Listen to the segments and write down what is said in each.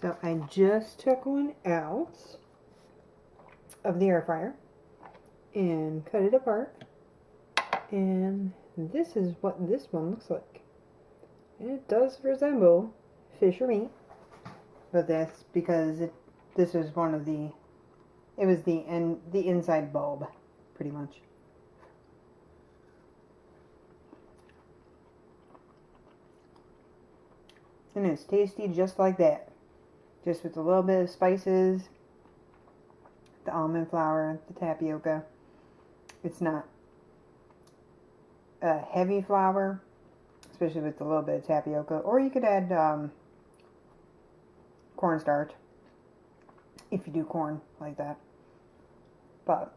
So I just took one out of the air fryer and cut it apart, and this is what this one looks like. And it does resemble fish or meat, but that's because this was one of the, it was the inside bulb, pretty much. And it's tasty just like that. Just with a little bit of spices, the almond flour, the tapioca. It's not a heavy flour, especially with a little bit of tapioca. Or you could add cornstarch if you do corn like that. But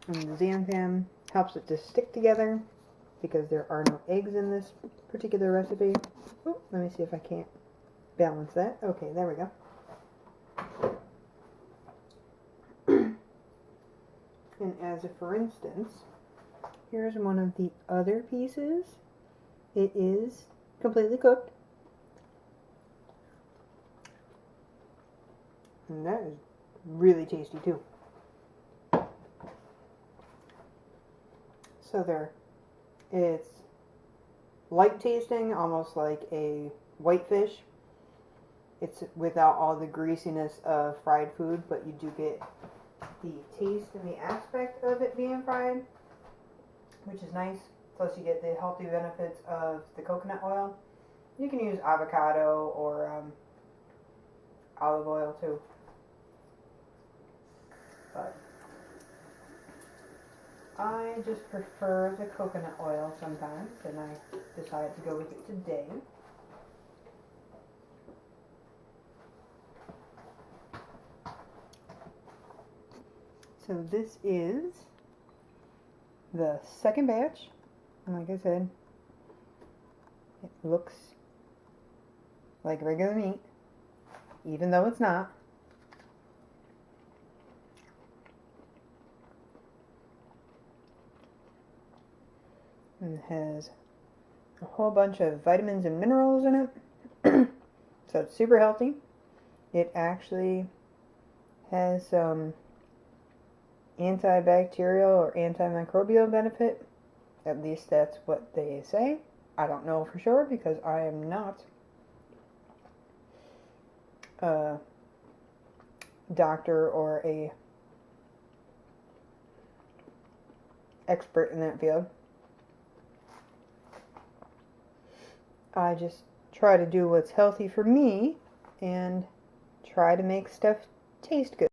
and the xanthan helps it to stick together because there are no eggs in this particular recipe. Oh, let me see if I can't balance that. Okay, there we go. And as a for instance, here's one of the other pieces. It is completely cooked. And that is really tasty too. So it's light tasting, almost like a whitefish. It's without all the greasiness of fried food, but you do get the taste and the aspect of it being fried, which is nice. Plus you get the healthy benefits of the coconut oil. You can use avocado or olive oil too. But I just prefer the coconut oil sometimes, and I decided to go with it today. So this is the second batch, and like I said, it looks like regular meat, even though it's not. And it has a whole bunch of vitamins and minerals in it. So it's super healthy. It actually has some antibacterial or antimicrobial benefit. At least that's what they say. I don't know for sure because I am not a doctor or a expert in that field. I just try to do what's healthy for me and try to make stuff taste good.